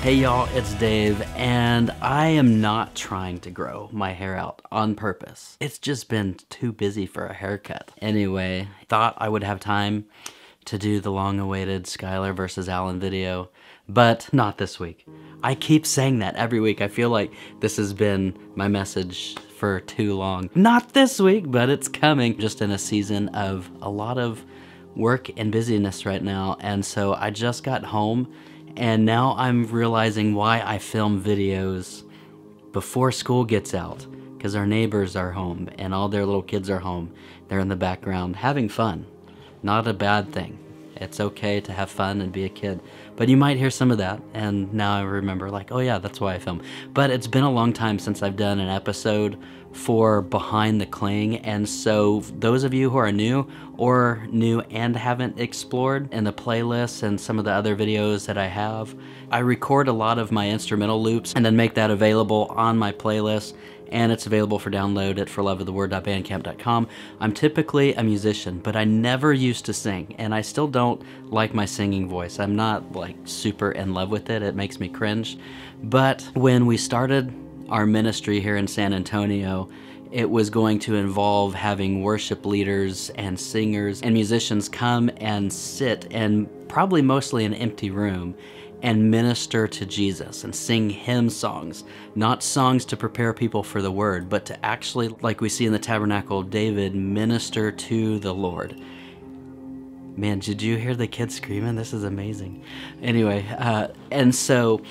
Hey y'all, it's Dave, and I am not trying to grow my hair out on purpose. It's just been too busy for a haircut. Anyway, thought I would have time to do the long-awaited Skylar versus Alan video, but not this week. I keep saying that every week. I feel like this has been my message for too long. Not this week, but it's coming. Just in a season of a lot of work and busyness right now, and so I just got home, and now I'm realizing why I film videos before school gets out, because our neighbors are home and all their little kids are home. They're in the background having fun. Not a bad thing. It's okay to have fun and be a kid. But you might hear some of that, and now I remember, like, oh yeah, that's why I film. But it's been a long time since I've done an episode for Behind the Cling, and so those of you who are new or new and haven't explored in the playlists and some of the other videos that I have, I record a lot of my instrumental loops and then make that available on my playlist, and it's available for download at forloveoftheword.bandcamp.com. I'm typically a musician, but I never used to sing, and I still don't like my singing voice. I'm not like super in love with it. It makes me cringe. But when we started our ministry here in San Antonio, it was going to involve having worship leaders and singers and musicians come and sit, and probably mostly an empty room, and minister to Jesus and sing hymn songs, not songs to prepare people for the word, but to actually, like we see in the Tabernacle of David, minister to the Lord. Man, did you hear the kids screaming? This is amazing. Anyway, and so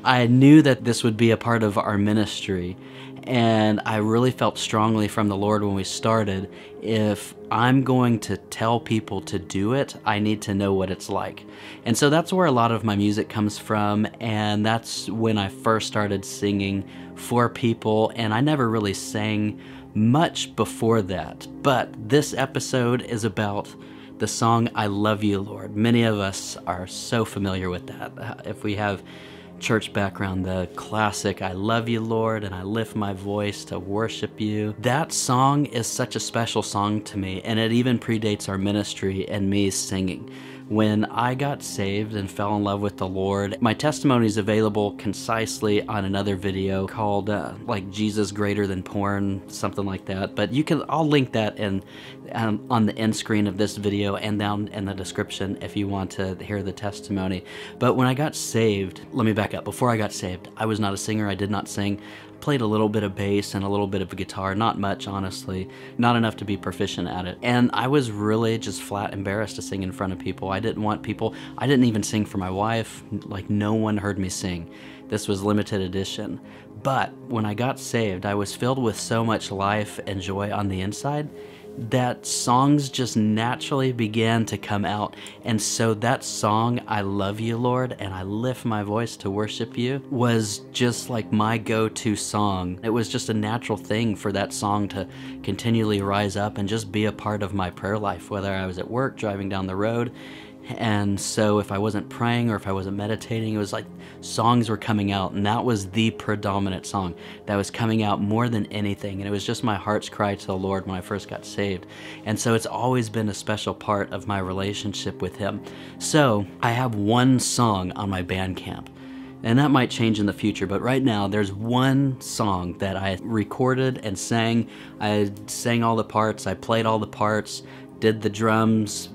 I knew that this would be a part of our ministry, and I really felt strongly from the Lord when we started, if I'm going to tell people to do it, I need to know what it's like. And so that's where a lot of my music comes from, and that's when I first started singing for people, and I never really sang much before that. But this episode is about the song, I Love You, Lord. Many of us are so familiar with that. If we have church background, the classic, I love you, Lord, and I lift my voice to worship you. That song is such a special song to me, and it even predates our ministry and me singing. When I got saved and fell in love with the Lord, my testimony is available concisely on another video called like Jesus Greater Than Porn, something like that. But I'll link that on the end screen of this video and down in the description if you want to hear the testimony. But when I got saved, let me back up. Before I got saved, I was not a singer. I did not sing. Played a little bit of bass and a little bit of guitar, not much, honestly, not enough to be proficient at it. And I was really just flat embarrassed to sing in front of people. I didn't even sing for my wife. Like, no one heard me sing. This was limited edition. But when I got saved, I was filled with so much life and joy on the inside that songs just naturally began to come out. And so that song, I Love You, Lord, and I lift my voice to worship you, was just like my go-to song. It was just a natural thing for that song to continually rise up and just be a part of my prayer life, whether I was at work, driving down the road. And so if I wasn't praying or if I wasn't meditating, it was like songs were coming out, and that was the predominant song that was coming out more than anything. And it was just my heart's cry to the Lord when I first got saved. And so it's always been a special part of my relationship with him. So I have one song on my Bandcamp, and that might change in the future, but right now there's one song that I recorded and sang. I sang all the parts, I played all the parts, did the drums,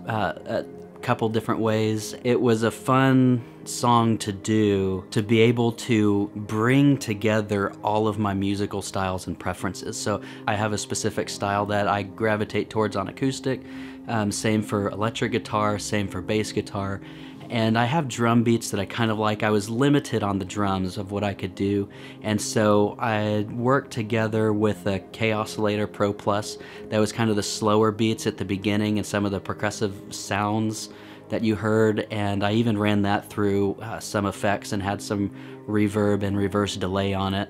couple different ways. It was a fun song to do, to be able to bring together all of my musical styles and preferences. So I have a specific style that I gravitate towards on acoustic, same for electric guitar, same for bass guitar, and I have drum beats that I kind of like. I was limited on the drums of what I could do, and so I worked together with a K-Oscillator Pro Plus that was kind of the slower beats at the beginning and some of the percussive sounds that you heard, and I even ran that through some effects and had some reverb and reverse delay on it.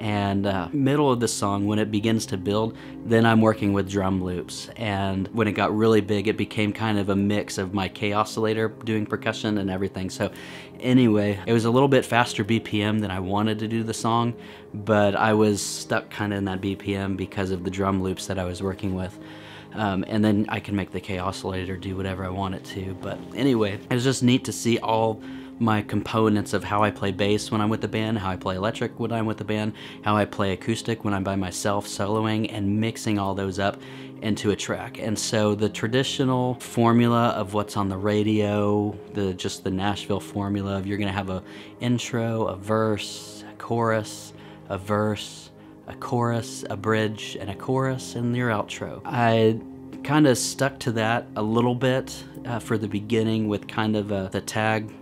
And middle of the song, when it begins to build, then I'm working with drum loops. And when it got really big, it became kind of a mix of my K-Oscillator doing percussion and everything. So anyway, it was a little bit faster BPM than I wanted to do the song, but I was stuck kind of in that BPM because of the drum loops that I was working with. And then I can make the K oscillator do whatever I want it to. But anyway, it was just neat to see all my components of how I play bass when I'm with the band, how I play electric when I'm with the band, how I play acoustic when I'm by myself soloing, and mixing all those up into a track. And so the traditional formula of what's on the radio, just the Nashville formula of you're gonna have a intro, a verse, a chorus, a verse, a chorus, a bridge, and a chorus, and your outro. I kind of stuck to that a little bit for the beginning with kind of the tag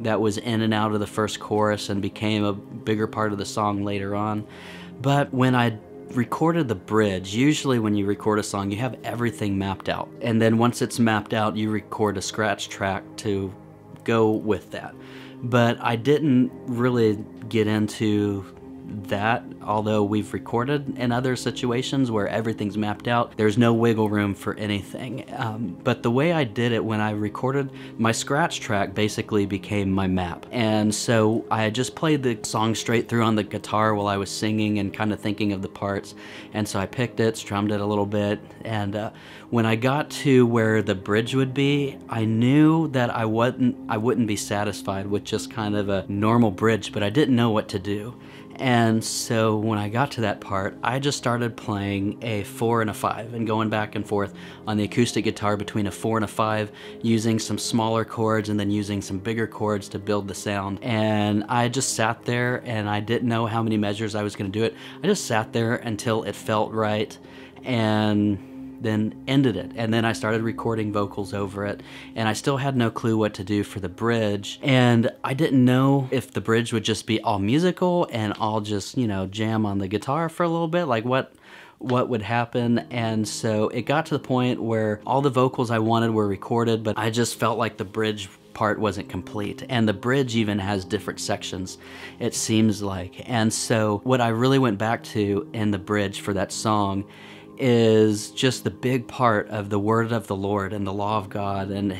that was in and out of the first chorus and became a bigger part of the song later on. But when I recorded the bridge, usually when you record a song, you have everything mapped out. And then once it's mapped out, you record a scratch track to go with that. But I didn't really get into that, although we've recorded in other situations where everything's mapped out. There's no wiggle room for anything. But the way I did it when I recorded, my scratch track basically became my map. And so I just played the song straight through on the guitar while I was singing and kind of thinking of the parts. And so I picked it, strummed it a little bit, and when I got to where the bridge would be, I knew that I wouldn't be satisfied with just kind of a normal bridge, but I didn't know what to do. And so when I got to that part, I just started playing a 4 and a 5 and going back and forth on the acoustic guitar between a 4 and a 5, using some smaller chords and then using some bigger chords to build the sound. And I just sat there, and I didn't know how many measures I was going to do it. I just sat there until it felt right, and then ended it. And then I started recording vocals over it, and I still had no clue what to do for the bridge. And I didn't know if the bridge would just be all musical and I'll just, jam on the guitar for a little bit, like what would happen. And so it got to the point where all the vocals I wanted were recorded, but I just felt like the bridge part wasn't complete. And the bridge even has different sections, it seems like. And so what I really went back to in the bridge for that song is just the big part of the word of the Lord and the law of God, and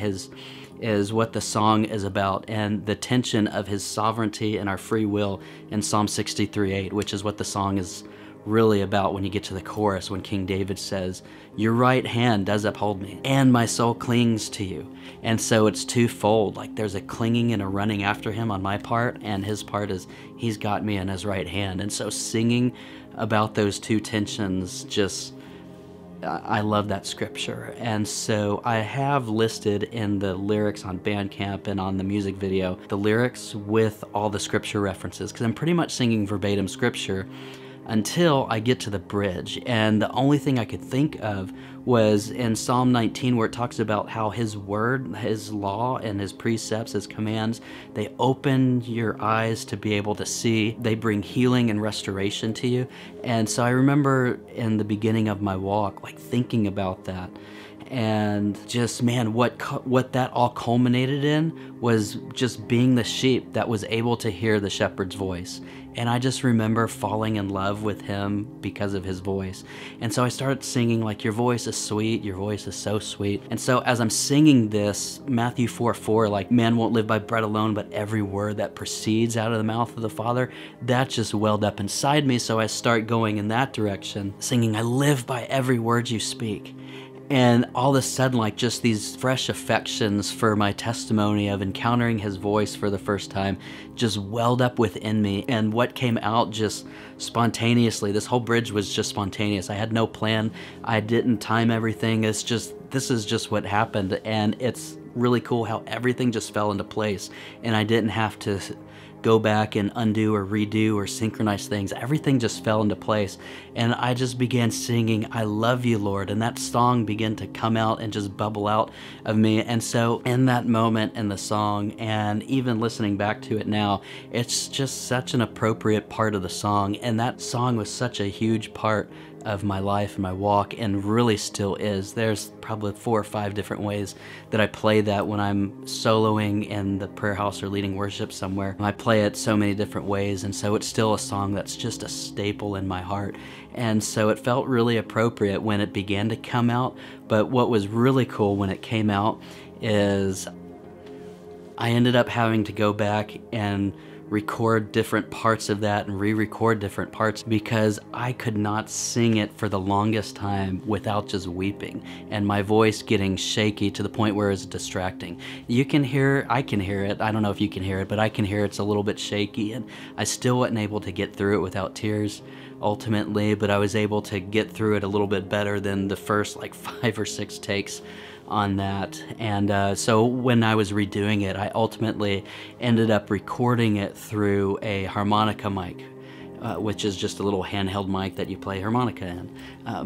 is what the song is about, and the tension of his sovereignty and our free will in Psalm 63:8, which is what the song is really about when you get to the chorus, when King David says, "Your right hand does uphold me, and my soul clings to you." And so it's twofold, like there's a clinging and a running after him on my part, and his part is he's got me in his right hand. And so singing about those two tensions, I love that scripture. And so I have listed in the lyrics on Bandcamp and on the music video, the lyrics with all the scripture references, because I'm pretty much singing verbatim scripture until I get to the bridge. And the only thing I could think of was in Psalm 19, where it talks about how his word, his law, and his precepts, his commands, they open your eyes to be able to see. They bring healing and restoration to you. And so I remember in the beginning of my walk, like thinking about that. And just, man, what that all culminated in was just being the sheep that was able to hear the shepherd's voice. And I just remember falling in love with him because of his voice. And so I started singing like, "Your voice is sweet, your voice is so sweet." And so as I'm singing this, Matthew 4:4, like, "Man won't live by bread alone, but every word that proceeds out of the mouth of the Father," that just welled up inside me. So I start going in that direction, singing, "I live by every word you speak." And all of a sudden, like, just these fresh affections for my testimony of encountering his voice for the first time just welled up within me. And what came out just spontaneously, this whole bridge was just spontaneous. I had no plan. I didn't time everything. This is just what happened. And it's really cool how everything just fell into place. And I didn't have to go back and undo or redo or synchronize things. Everything just fell into place. And I just began singing, "I love you, Lord." And that song began to come out and just bubble out of me. And so in that moment in the song, and even listening back to it now, it's just such an appropriate part of the song. And that song was such a huge part of my life and my walk, and really still is. There's probably 4 or 5 different ways that I play that when I'm soloing in the prayer house or leading worship somewhere. I play it so many different ways, and so it's still a song that's just a staple in my heart. And so it felt really appropriate when it began to come out. But what was really cool when it came out is I ended up having to go back and record different parts of that and re-record different parts because I could not sing it for the longest time without just weeping and my voice getting shaky to the point where it's distracting. You can hear, I can hear it, I don't know if you can hear it, but I can hear it's a little bit shaky, and I still wasn't able to get through it without tears ultimately, but I was able to get through it a little bit better than the first like 5 or 6 takes on that. And so when I was redoing it, I ultimately ended up recording it through a harmonica mic, which is just a little handheld mic that you play harmonica in.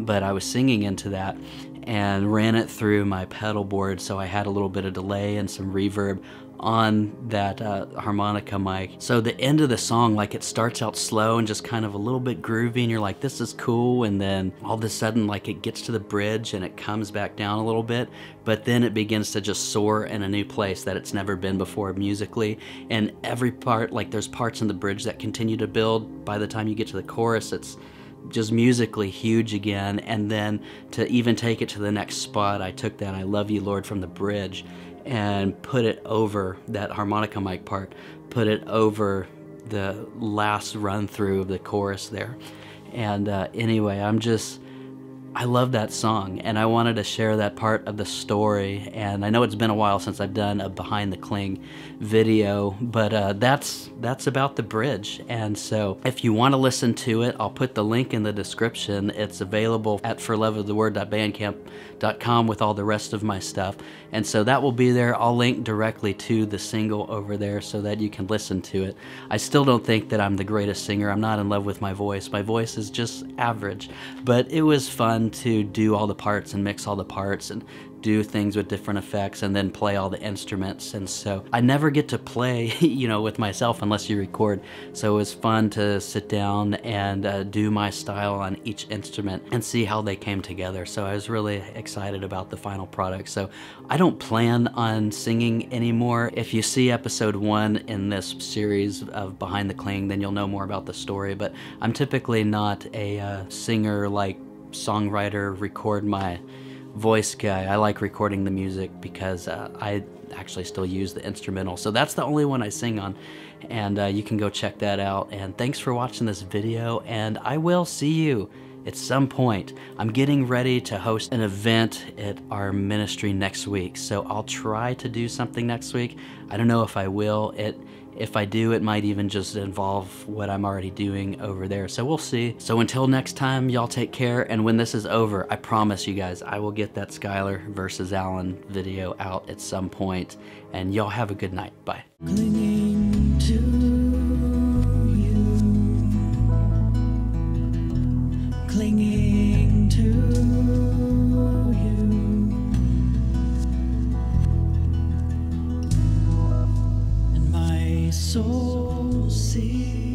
But I was singing into that and ran it through my pedal board, so I had a little bit of delay and some reverb on that harmonica mic. So the end of the song, like, it starts out slow and just kind of a little bit groovy, and you're like, this is cool, and then all of a sudden, like, it gets to the bridge and it comes back down a little bit, but then it begins to just soar in a new place that it's never been before musically. And every part, like, there's parts in the bridge that continue to build. By the time you get to the chorus, it's just musically huge again. And then to even take it to the next spot, I took that "I Love You, Lord" from the bridge and put it over that harmonica mic part, put it over the last run through of the chorus there. And anyway, I love that song, and I wanted to share that part of the story. And I know it's been a while since I've done a Behind the Cling video, but that's about the bridge. And so if you want to listen to it, I'll put the link in the description. It's available at forloveoftheword.bandcamp.com with all the rest of my stuff. And so that will be there. I'll link directly to the single over there so that you can listen to it. I still don't think that I'm the greatest singer. I'm not in love with my voice. My voice is just average, but it was fun to do all the parts and mix all the parts and do things with different effects and then play all the instruments. And so I never get to play, with myself unless you record. So it was fun to sit down and do my style on each instrument and see how they came together. So I was really excited about the final product. So I don't plan on singing anymore. If you see episode 1 in this series of Behind the Cling, then you'll know more about the story. But I'm typically not a singer, like songwriter, record my voice guy. I like recording the music because I actually still use the instrumental. So that's the only one I sing on, and you can go check that out. And thanks for watching this video, and I will see you at some point. I'm getting ready to host an event at our ministry next week, so I'll try to do something next week. I don't know if I will. If I do, it might even just involve what I'm already doing over there. So we'll see. So until next time, y'all take care. And when this is over, I promise you guys, I will get that Skylar versus Alan video out at some point. And y'all have a good night. Bye. Clinging to you. Clinging to you. And my soul sees